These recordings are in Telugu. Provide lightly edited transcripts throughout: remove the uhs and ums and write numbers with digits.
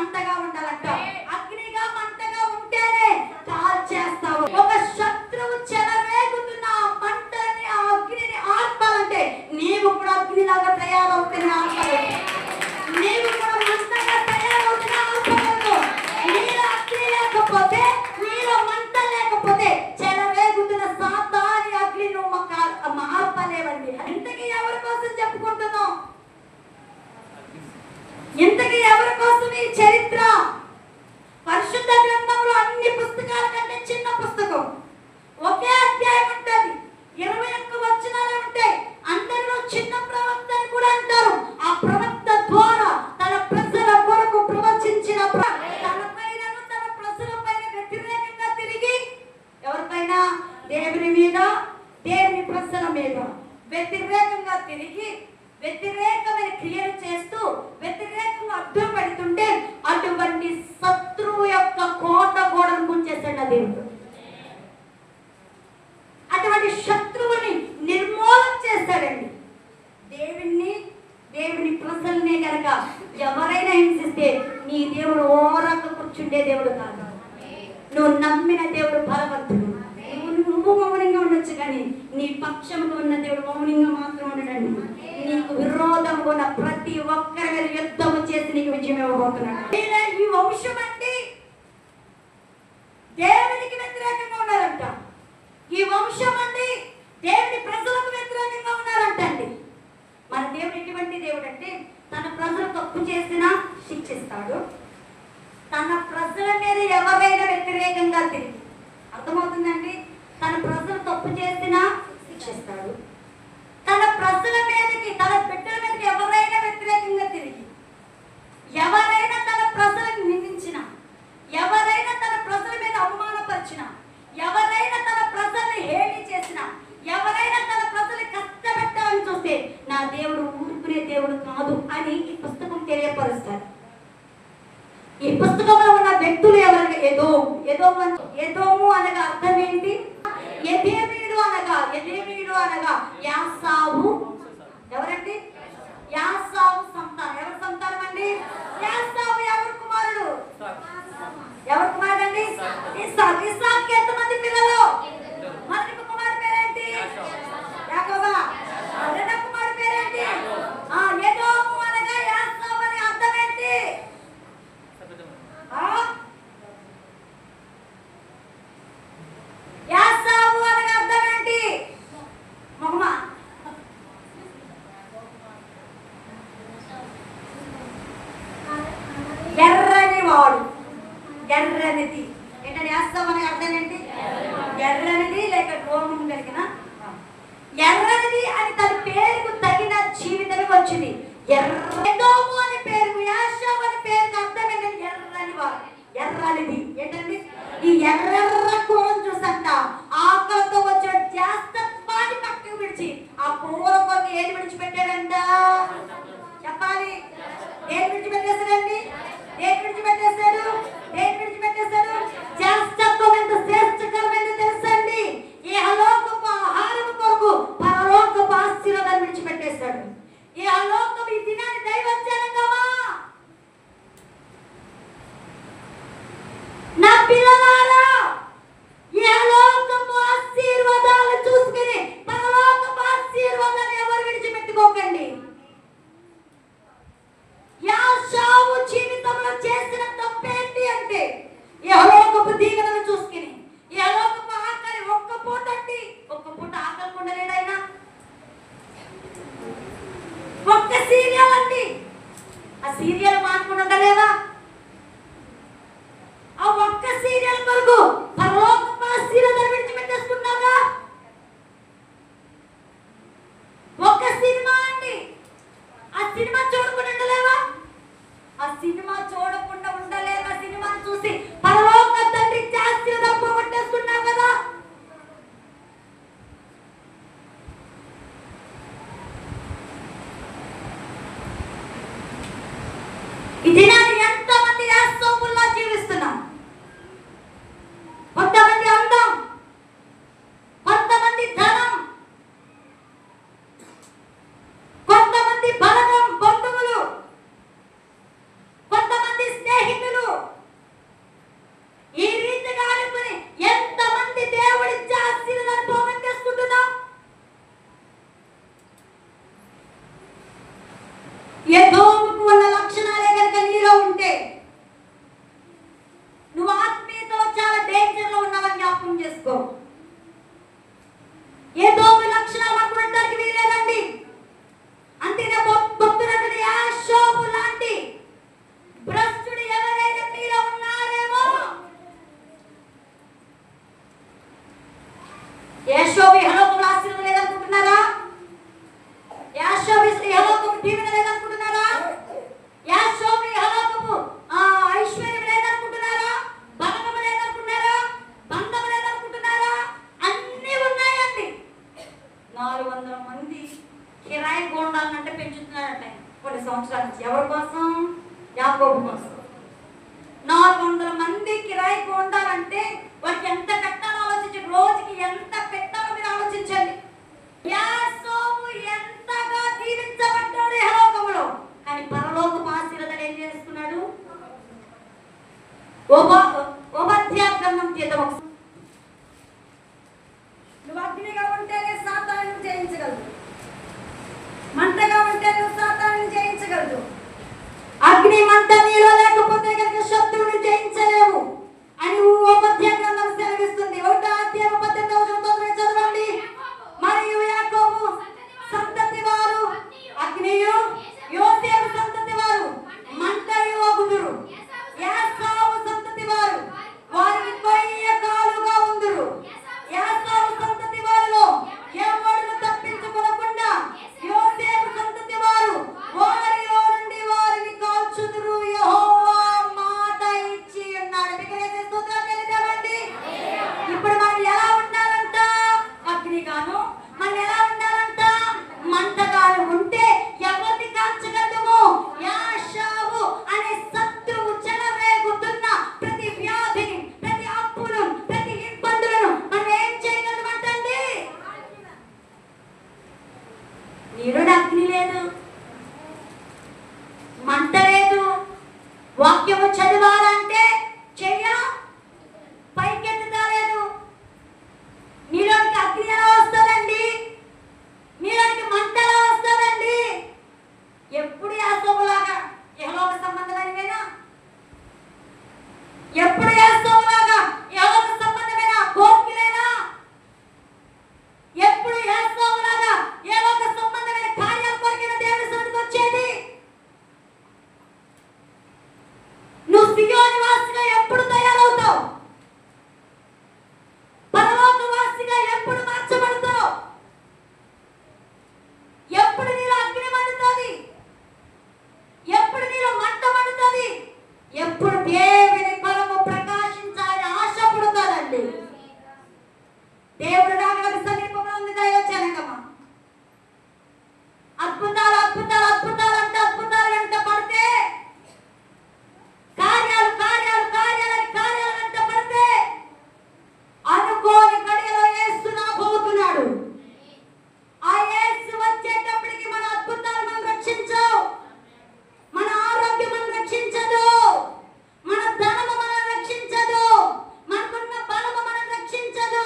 మంటగా ఉండాలంట. అగ్నిగా మంటగా ఉంటేనే కాల్చేస్తావు. ఒక శత్రువు చెలరేగుతున్న ఆ మంటని ఆ అగ్నిని ఆర్పాలంటే నీవు కూడా అగ్నిలాగా తయారవుతున్న ఆర్పలేదు. నీవు కూడా మంటగా తయారవుతున్న ఆర్పలేదు. నీలో అగ్ని లేకపోతే, నీలో మంట లేకపోతే చెలరేగుతున్న సాతాని అగ్ని నువ్వు ఆర్పలేవండి. ఇంతకీ ఎవరి కోసం చెప్పుకుంటున్నావు? ఇంతకీ ఎవరి కోసం ఈ చరిత్ర? పరిశుద్ధ గ్రంథంలో అన్ని పుస్తకాల కంటే చిన్న పుస్తకం, ఒకే అధ్యాయం ఉంటుంది, 21 వచనాలే ఉంటాయి. అందరిలో చిన్న ప్రవక్త అని కూడా అంటారు. ఆ ప్రవక్త ద్వారా తన ప్రజల కొరకు ప్రవచించిన తన పైన తన ప్రజల పైన వ్యతిరేకంగా తిరిగి ఎవరిపైన? దేవుని మీద, దేవుని ప్రజల మీద వ్యతిరేకంగా తిరిగి వ్యతిరేకమైన క్రియలు చేస్తూ వ్యతిరేకంగా అడ్డు పెడుతుంటే అటువంటి శత్రువు యొక్క కోట గోడను కూల్చేశాడు దేవుడు. అటువంటి శత్రువుని నిర్మూలన చేశాడండి. దేవుని ప్రజల్నే కనుక ఎవరైనా హింసిస్తే నీ దేవుడు ఓరక కూర్చుండే దేవుడు కాదు. నువ్వు నమ్మిన దేవుడు బలవంతుడు. నువ్వు మౌనంగా ఉండొచ్చు, కానీ నీ పక్షంగా ఉన్న దేవుడు మౌనంగా మాత్రం ఉండడండి. నీకు విరోధంగా ఉన్న ప్రతి ఒక్కరి మీద యుద్ధము చేసి నీకు విజయం ఇవ్వబోతున్నాడు. ఈ వంశం అంటే దేవునికి వ్యతిరేకంగా ఉన్నారంట. ఈ వంశం అంటే దేవుని ప్రజలకు వ్యతిరేకంగా ఉన్నారంటండి. మన దేవుడు ఎటువంటి దేవుడు అంటే తన ప్రజలు తప్పు చేసినా శిక్షిస్తాడు. తన ప్రజల మీద ఎవరైనా వ్యతిరేకంగా తిరిగి, అర్థమవుతుందండి, తన ప్రజలు తప్పు చేసినా శిక్షిస్తాడు. తన ప్రజల మీదకి, తన బిడ్డల మీదకి ఎవరైనా వ్యతిరేకంగా తిరిగి, ఎవరైనా తన ప్రజలను నిందించిన, ఎవరైనా తన ప్రజల మీద అవమానపరిచిన, ఎవరైనా తన ప్రజల్ని హేళి చేసిన, ఎవరైనా తన ప్రజల్ని కష్టపెట్టాలని చూస్తే నా దేవుడు ఊరుకునే దేవుడు కాదు అని ఈ పుస్తకం తెలియపరుస్తారు. ఈ పుస్తకంలో ఉన్న వ్యక్తులు ఎవరైనా ఎదోము అనగా అర్థం ఏంటి? ఎదేమీయుడు అనగా యాసావు. ఎవరండి? యాసావు సంతానం. ఎవరి సంతానం అండి? యాసావు ఎవరి కుమారుడు? ఎవరి కుమారుడు అండి? ఇస్సాకు. ఇస్సాకుకి ఎంతమంది పిల్లలు? మొదటి కుమారుడు పేరేంటి? యాకోబు. రెండవ కుమారుడు పేరేంటి? ఎదోము అనగా యాసావు అని అర్థం ఏంటి? యాసావు అనగా అర్థం ఏంటి? మొహమ్మా ఎర్రని వాడు, ఎర్రనిది. ఏంటంటే యాసావు అనగా అర్థం ఏంటి? ఎర్రనిది లేక రోమం కలిగిన ఎర్రనిది అని తన పేరుకు తగిన జీవితమే వచ్చింది. ఎర్రదోము అని పేరుకు, యాసావు అని పేరుకు అర్థం ఏంటంటే ఎర్రని వాడు, ఎర్రనిది. ఏంటండి? ఈ ఎర్ర కూరను చూసంట ఆకలితో వచ్చే జాస్తత్వాన్ని పక్కకు విడిచి ఆ కూర కొరకు ఏది విడిచిపెట్టాడంట? చెప్పాలి. ఏది విడిచిపెట్టేశాడండి? ఏది విడిచిపెట్టేశాడు? ఏది విడిచిపెట్టేశాడు? జాస్తత్వం ఎంత శ్రేష్టకరమైనది తెలుసండి. ఇహలోకపు ఆహారం కొరకు పరలోకపు ఆశీర్వాదాన్ని విడిచిపెట్టేశాడు. ఇహలోకం ఈ దినాన్ని దైవజనంగామా నా పిల్లలారా, ఇహలోకపు ఆశీర్వాదాలు చూసుకుని పరలోకపు ఆశీర్వాదాన్ని ఎవరు విడిచిపెట్టుకోకండి. యాషావు జీవితంలో చేసిన తప్పేంటి అంటే ఇహలోకపు దీవెనలు చూసుకుని, ఇహలోకపు ఆకలి ఒక్క పూట అండి, ఒక్క పూట ఆకలి ఉండలేడైనా. ఒక్క సీరియల్ అండి, ఆ సీరియల్ మానుకుని ఉండలేదా? ఆ ఒక్క సీరియల్ కొరకు పరలోకపు ఆశీర్వాదాన్ని విడిచిపెట్టేసుకున్నారా? ఒక్క సినిమా అండి, ఆ సినిమా చూడకుండా ఉండలేవా? ఆ సినిమా చూడకుండా ఉండలేక సినిమాను చూసి పరలోక తండ్రి ఆశీర్వాదం పోగొట్టేసుకున్నావు కదా. ఈ దినాన్ని ఎంతమంది యాసోముల్లా జీవిస్తున్నాం. కొంతమంది అందం, కొంతమంది ధనం, కొంతమంది బలగం, బంధువులు, కొంతమంది స్నేహితులు, ఓబద్యా గ్రంథం తీద్దాం. నువ్వు అగ్నిగా ఉంటేనే సాతానుని జయించగలదు, మంటగా ఉంటే నువ్వు సాతానుని జయించగలదు. అగ్ని మంట నీలో లేకపోతే కనుక శత్రువుని జయించలేవు అని ఓబద్యా గ్రంథం సెలవిస్తుంది. 1వ అధ్యాయం 18వ వచనంతో చదవండి. మరియు యాకోబు సంతతి వారు అగ్నియు, యోసేపు సంతతి వారు మంటయు అగుదురు. యాకోబు సంతతి వారు వారికి కొయ్యకాలుగా ఉందురు. యాకోబు సంతతి వారిలో ఎవడును తప్పించుకొనకుండా యోసేపు సంతతి వారు వారిలో నుండి వారిని కాల్చుదురు. యెహోవా మాట ఇచ్చి ఉన్నాడు. బిగ్గరగా స్తోత్రం చెల్లిద్దామండి. ఇప్పుడు మనం ఎలా ఉండాలంట? అగ్నిగాను. మనం ఎలా ఉండాలంట? మంటగాను ఉంటే ఎవరిని కాల్చగలము? యాషావు అనే శత్రువు చెలరేగుతున్న ప్రతి వ్యాధిని, ప్రతి అప్పును, ప్రతి ఇబ్బందులను మనం ఏం చేయగలమంటండి? నీరు అగ్ని లేదు, మంట లేదు. వాక్యము చదివాలంటే చెయ్య పైకెత్తుతా లేదు. నీలోనికి అగ్ని ఎలా వస్తుందండి? నీలోనికి మంట ఎలా వస్తుందండి? ఎప్పుడు యాసోబులాగా యెహోవాకు సంబంధమైనవేనా? ఎప్పుడు యాసోబులాగా యెహోవాకు సంబంధమైన కోర్కెలేనా? ఎప్పుడు యాసోబులాగా యెహోవాకు సంబంధమైన కార్యాల కొరకైన దేవుని సన్నిధికి వచ్చేది? నువ్వు సియోను వాసిగా ఎప్పుడు తయారవుతావు? పరలోక వాసిగా ఎప్పుడు మార్చబడతావు? ఎప్పుడు నీలో అగ్ని మండుతుంది? ఎప్పుడు నీలో మంట మండుతుంది? ఎప్పుడు దేవుని బలము ప్రకాశించాలని ఆశ పుడుతుందండి. దేవుడు రాగల సమీపంలో ఉంది దైవజనకమా. అద్భుతాలు అద్భుతాలు అద్భుతాలు అంటే అద్భుతాలు వెంట పడితే, కార్యాలు కార్యాలు కార్యాలని కార్యాలు వెంట పడితే అనుకోని గడియలో యేసు రాబోతున్నాడు. ఆ యేసు వచ్చేటప్పటికి మన అద్భుతాలు మనం రక్షించవు, మన ఆరోగ్యం మనం రక్షించదు, మన ధనము మనం రక్షించదు, మనకున్న బలము మనం రక్షించదు.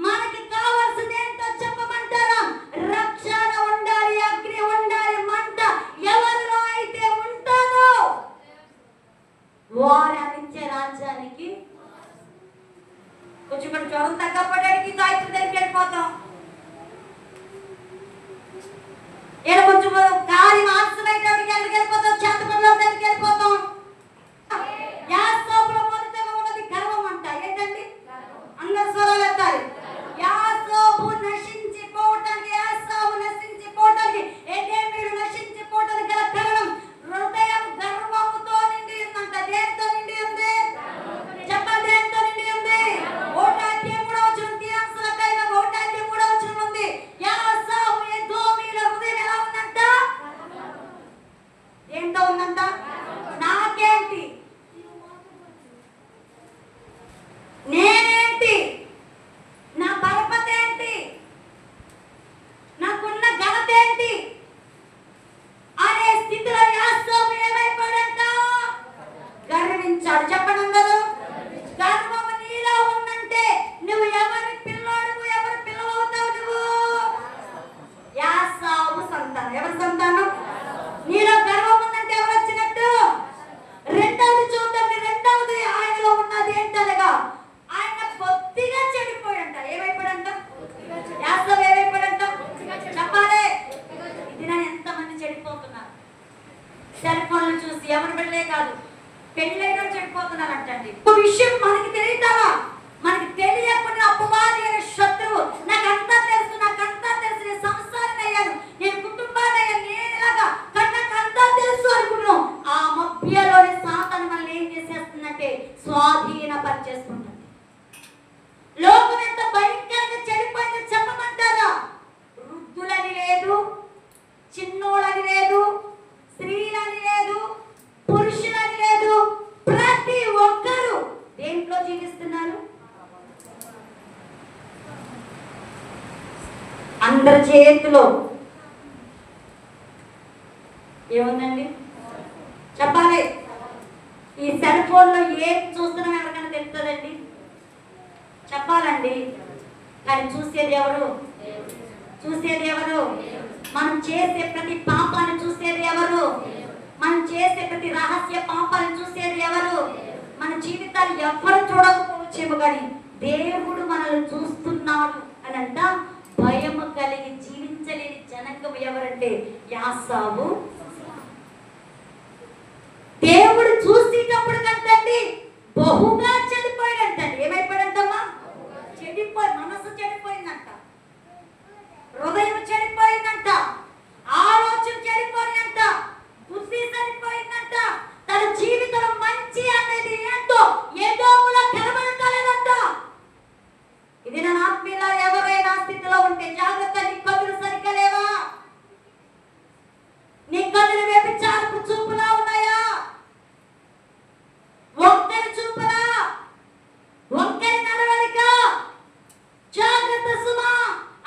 మనకి కావాల్సింది ఏంటో చెప్పమంటారా? రక్షణ ఉండాలి, అగ్ని ఉండాలి, మంట ఎవరిలో అయితే ఉంటుందో వారి నిత్య రాజ్యానికి. కొంచెం మనం జ్వరం తగ్గపడడానికి తాయితు దగ్గరికి వెళ్ళిపోతాం. ఏదో కొంచెం కార్యం ఆశ్రమైనటువంటి దగ్గరికి వెళ్ళిపోతాం, చేతపడిలో దగ్గరికి వెళ్ళిపోతాం. యాకోబులో మొదటగా ఉన్నది గర్వం అంట. ఏంటండి? అందరు స్వరాలు ఎత్తాలి. యాకోబు నశించిపోవటానికి, యాకోబు నశించిపోవటానికి, ఎదోమీయులు నశించిపోవటానికి గల కారణం హృదయం గర్వముతో నిండి ఉందంట. దేనితో నిండి ఉంది? చెప్పండి, దేనితో నిండి ఉంది? 1వ అధ్యాయం 3వ వచనం తీరంశలకైన 1వ అధ్యాయం 3వ వచనం ఉంది. యాకోబు ఎదోమీయుల హృదయం ఎలా ఉందంట? దేంతో ఉందంట? నాకేంటి, నేనేంటి, నా పరపతి ఏంటి, నాకున్న ఘనత ఏంటి అనే స్థితిలో యాకోబు ఏమైపోయాడంట? గర్వించాడు. చెప్పండి అందరూ. గర్వము నీలో ఉందంటే నువ్వు ఎవరి పిల్లోడు, ఎవరి పిల్లవవుతావు? నువ్వు యాకోబు సంతానం. ఎవరి సంతానం? నీలో గర్వం ఉందంటే ఎవరు వచ్చినట్టు? రెండవది చూద్దాం. రెండవది ఆయనలో ఉన్నది ఏంటనగా ఆయన కొద్దిగా చెడిపోయాడంట. ఏమైపోయాడంట? యాకోబు ఏమైపోయాడంట? చెప్పాలి. ఇది నా ఎంతమంది చెడిపోతున్నారు. సెల్ ఫోన్లు చూసి ఎవరు పెళ్ళే కాదు, పెళ్ళైనా చెడిపోతున్నారంటండి. ఒక విషయం మనకి తెలియతావా? మనకి తెలియకుండా అపవాది అనే శత్రువు నాకంతా తెలుసు, నాకంతా తెలుసు, నేను సంసారాన్ని అయ్యాను, నేను కుటుంబాన్ని అయ్యాను, నేను ఇలాగా కన్నకంతా తెలుసు అనుకున్నాం. ఆ మధ్యలోని సాతాను మనల్ని ఏం చేసేస్తుందంటే స్వాధీనపరిచేస్తుందండి. లోకం ఎంత భయంకరంగా చెడిపోయిందో చెప్పమంటారా? వృద్ధులని లేదు, చిన్నోళ్ళని లేదు, స్త్రీలని లేదు, పురుషులని లేదు, ప్రతి ఒక్కరు దేంట్లో జీవిస్తున్నారు? అందరి చేతిలో ఏముందండి? చెప్పాలి. ఈ సెల్ సెల్ ఫోన్లో ఏం చూస్తున్నాం ఎవరికైనా తెలుస్తుందండి? చెప్పాలండి. కానీ చూసేది ఎవరు? చూసేది ఎవరు? మనం చేసే ప్రతి పాపాన్ని చూసేది ఎవరు? మనం చేసే ప్రతి రహస్య పాపాన్ని చూసేది ఎవరు? మన జీవితాలు ఎవరు చూడకపోవచ్చేమో కానీ దేవుడు మనల్ని చూస్తున్నాడు అని అంట. భయము కలిగి జీవించలేని జనాంగం ఎవరంటే యాసావు. దేవుడు చూసేటప్పుడు కంటండి బహుగా చెడిపోయాడంటండి. ఏమైపోయాడంటమ్మా? చెడిపోయి, మనసు చెడిపోయిందంట, హృదయం చెడిపోయిందంట, ఆలోచన చెడిపోయిందంట, బుద్ధి సరిపోయిందంట. తన జీవితంలో మంచి అనేది ఏంటో ఏదోలా కనబడలేదంట. ఇది నా ఆత్మీయుల ఎవరైనా స్థితిలో ఉంటే జాగ్రత్త. నీ కళ్ళు సరిగ్గా లేవా? నీ కళ్ళు వ్యభిచారపు చూపులా ఉన్నాయా? ఒంటరి చూపులా? ఒంటరి నడవడిక? జాగ్రత్త సుమా.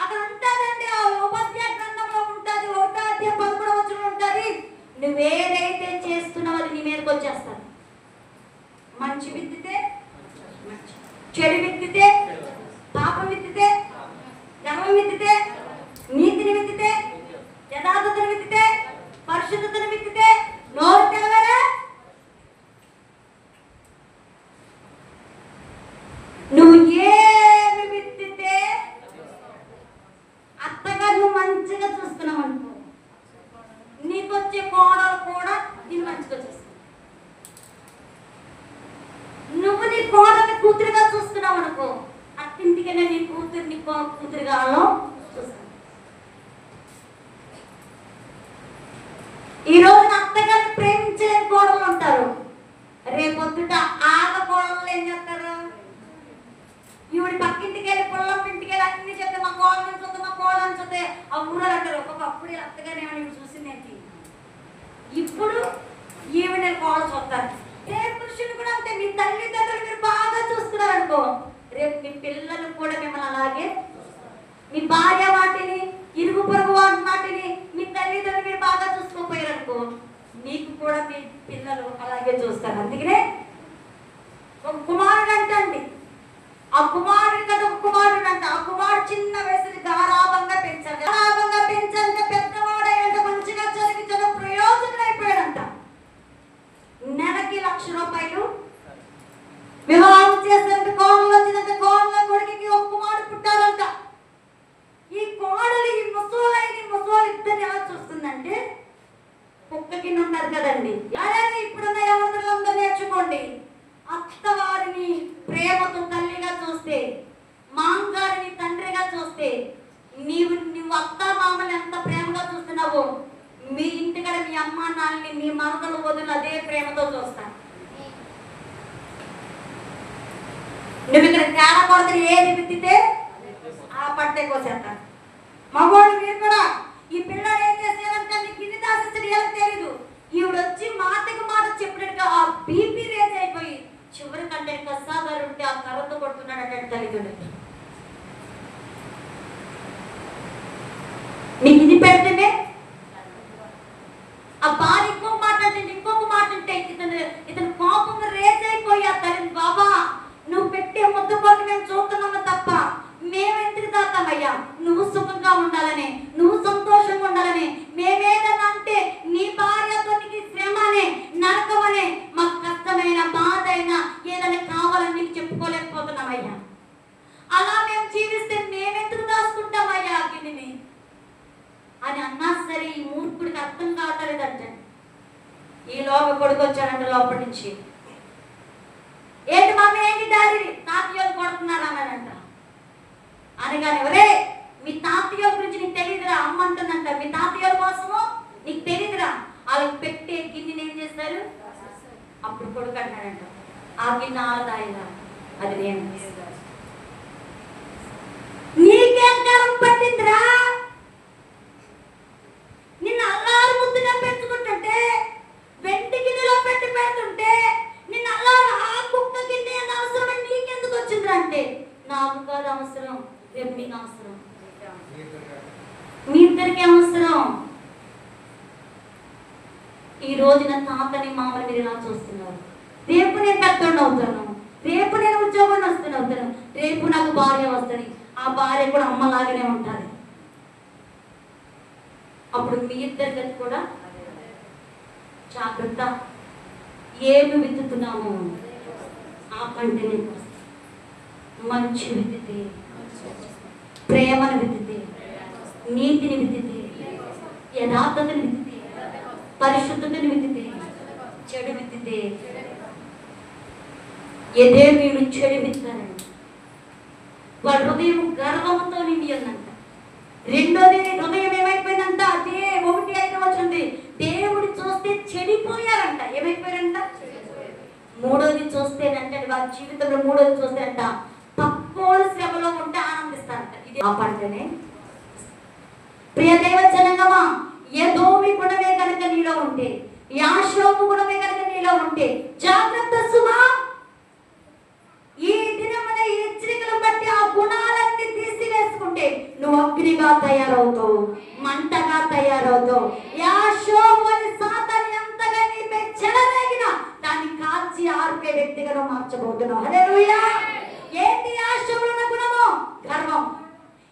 అక్కడ ఉంటుందండి, ఆ ఉపాధ్యాయ గ్రంథంలో ఉంటుంది, 1:11 ఉంటుంది. నువ్వేదైతే చేస్తున్నావు అది నీ మీదకి వచ్చేస్తాను. మంచి విత్తితే మంచి, చెడు విత్తితే పాపం, విత్తితే గర్వం, విత్తితే నీతిని, విత్తితే యథార్థతను, విత్తితే పరిశుద్ధతను, విత్తితే నోరు తెరవరా? నువ్వు ఏమి విత్తితే అత్తగారు నువ్వు మంచిగా చూస్తున్నావు అనుకో, నీకు వచ్చే కోడలు కూడా నేను మంచిగా చూస్తాను. నువ్వు నీ కోడల్ని కూతురుగా చూస్తున్నావు అనుకో, అత్తింటికనే నీ కూతుర్ని కూతురుగా చూస్తాను. ఈ రోజున అత్తగారిని ప్రేమించలేని కోడలు ఉంటారు. రేపొద్దుట ఆగ కోడలు ఏం చేస్తారు? ఈవిడ పక్కింటికి వెళ్ళి పొలం ఇంటికి వెళ్ళి అన్ని చెప్తే మా కోడలు నుంచి మా కోడలు అని చెప్తే ఆ ఊరలు అంటారు. ఒకప్పుడు అత్తగానే ఈవిడ చూసిందేంటి, ఇప్పుడు ఈవిడ కోడలు చూస్తారు. రేపు పురుషులు కూడా అంతే. మీ తల్లిదండ్రులు మీరు బాగా చూస్తున్నారు అనుకో, రేపు మీ పిల్లలు కూడా మిమ్మల్ని అలాగే, మీ భార్య వాటిని, ఇరుగు పొరుగు వాటిని మీ తల్లిదండ్రులు మీరు బాగా చూసుకోపోయారు అనుకో, నీకు కూడా మీ పిల్లలు అలాగే చూస్తారు. అందుకనే ఒక కుమారుడు అంటండి, ఆ కుమారుడు కదా ఒక కుమారుడు అంట. ఆ కుమారుడు చిన్న వయసుని గారాభంగా పెంచారు. గారాభంగా పెంచాలంటే పెద్దవాడంట, మంచిగా చదివించడం ప్రయోజనం అయిపోయాడంట. నెలకి ₹1,00,000 వివాహం చేసినంత కోడలు వచ్చినంత కోడల కొడుకుకి ఒక కుమారుడు పుట్టారంట. ఈ కోడలు ఈ ముసోలు ఇద్దరిని ఎలా చూస్తుందంటే కుక్క కింద ఉన్నారు కదండి. అలాగే ఇప్పుడున్న యవనులందరూ నేర్చుకోండి. అత్తవారిని ప్రేమతో తల్లిగా చూస్తే, మాంగారిని తండ్రిగా చూస్తే, నువ్వు అత్త మామని ఎంత ప్రేమగా చూస్తున్నావో మీ ఇంటికడ మీ అమ్మ నాన్నని, మీ మరదలు వదులు అదే ప్రేమతో చూస్తాను. నువ్వు ఇక్కడ తేడా కొడుకు ఏది విత్తితే ఆ పట్టే కోసేస్తాను. మగోడు మీరు కూడా ఈ పిల్లలు ఏం చేసేదంటే నీకు ఇన్ని దాసేది ఎలా తెలీదు. ఈవిడ వచ్చి మాటకి మాట చెప్పినట్టుగా ఆ బీపీ రేజ్ అయిపోయి చివరి కంటే కసాగారు ఉంటే ఆ కర్రతో కొడుతున్నాడు అంటే తల్లిదండ్రులు. నీకు ఇది పెడితేనే ఆ భార్య ఇంకొక మాట అంటే ఇంకొక మాట అంటే ఇతను కోపంగా రేజ్ అయిపోయి ఆ తల్లి, బాబా నువ్వు పెట్టే ముద్దు కొరకు మేము చూస్తున్నాము తప్ప మేమెందుకు తాతామయ్యా, నువ్వు సుఖంగా ఉండాలని, నువ్వు సంతోషంగా ఉండాలని. మేమేదన్నా అంటే నీ భార్యతో నీకు శ్రమనే, నరకమనే, మాకు కష్టమైన బాధ అయినా ఏదైనా కావాలని నీకు చెప్పుకోలేకపోతున్నామయ్యా. అలా మేము జీవిస్తే మేమెందుకు దాచుకుంటామయ్యా అగ్నిని అని అన్నా సరే ఈ మూర్ఖుడికి అర్థం కావట్లేదంటే. ఈ లోక కొడుకు వచ్చాడంటే లోపల నుంచి, ఏంటి మమ్మీ ఏంటి డాడీ తాతయ్యలు కొడుతున్నారు అన్నాడంట. అనగానే ఒరే మీ తాతయ్యల గురించి నీకు తెలియదురా, అమ్మ అంటుందంట. మీ తాతయ్యల కోసము నీకు తెలియదురా, వాళ్ళకి పెట్టే గిన్నెని ఏం చేస్తారు? అప్పుడు కొడుకు అంటాడంట, ఆ గిన్నె ఆలదాయిగా అది నేను. నీకేం కాలం పట్టిందిరా? నిన్ను అల్లారు ముద్దుగా పెంచుకుంటుంటే, వెంటి గిన్నెలో పెట్టి పెడుతుంటే నిన్ను అల్లారు ఆ కుక్క గిన్నె అని అవసరం నీకెందుకు వచ్చిందిరా అంటే, నాకు కాదు అవసరం, రేపు నీకు అవసరం, మీ ఇద్దరికి అవసరం. ఈ రోజున తాతని మామని మీరు ఇలా చూస్తున్నారు. రేపు నేను ఉద్యోగస్తుని అవుతాను, రేపు నేను ఉద్యోగస్తుని అవుతాను, రేపు నాకు భార్య వస్తుంది, ఆ భార్య కూడా అమ్మలాగానే ఉంటుంది. అప్పుడు మీ ఇద్దరి గతి కూడా జాగ్రత్త. ఏమి విత్తుతున్నాము ఆ పంటని. మంచి విత్తితే, ప్రేమను విత్తితే, నీతిని విత్తితే, యథార్థతని విత్తితే, పరిశుద్ధతని విత్తితే, చెడు విత్తితే, ఏదే మీరు చెడు విత్తారండి. వాడి హృదయం గర్వంతో నిండి ఉందంట. రెండోది హృదయం ఏమైపోయిందంట, అదే 1:5 వచ్చింది, దేవుడు చూస్తే చెడిపోయారంట. ఏమైపోయారంట? మూడోది చూస్తేనంటే వారి జీవితంలో మూడోది చూస్తేనంట తక్కువ శ్రమలో ఉంటే ఆనందిస్తారంట. ఇది ఆ పంటనే. ప్రియ దైవ జనాంగమా, ఏదోమి గుణమే కనుక నీలో ఉంటే, యాషోబు గుణమే కనుక నీలో ఉంటే జాగ్రత్త సుమా. ఈ దినమున ఈ హెచ్చరికలు బట్టి ఆ గుణాలన్నీ తీసివేసుకుంటే నువ్వు అగ్నిగా తయారవుతావు, మంటగా తయారవుతావు. యాషోబు అని సాతాను ఎంతగా నీపై చెలరేగినా దాన్ని కాల్చి ఆర్పే వ్యక్తిగా నువ్వు మార్చబోతున్నావు. హల్లెలూయా. ఏంటి యాషోబులో ఉన్న గుణము? గర్వం.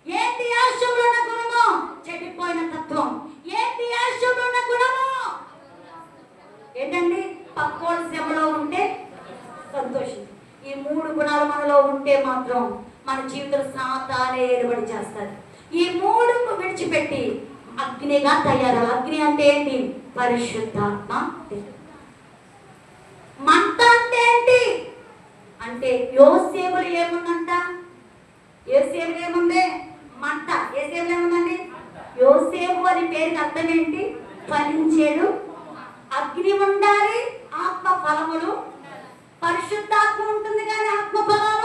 ఏంటి యాషోబులో ఉన్న గుణము? చెడిపోయిన తత్వం. ఏంటి యాషోబులో ఉన్న గుణము? ఏంటండి? పక్కోళ్ళ శ్రమలో ఉంటే సంతోషం. ఈ 3 గుణాలు మనలో ఉంటే మాత్రం మన జీవితం సాతానే ఏలుబడి చేస్తారు. ఈ 3 విడిచిపెట్టి అగ్నిగా తయారవు. అగ్ని అంటే ఏంటి? పరిశుద్ధాత్మ. మంట అంటే ఏంటి అంటే యోసేపులో ఏముందంట? యోసేపులో ఏముంది? మంట. యోసేపులో ఏముందండి? యోసేపు అని పేరుకి అర్థం ఏంటి? ఫలించేడు. అగ్ని ఉండాలి, ఆత్మ ఫలములు. పరిశుద్ధాత్మ ఉంటుంది కానీ ఆత్మ ఫలాలు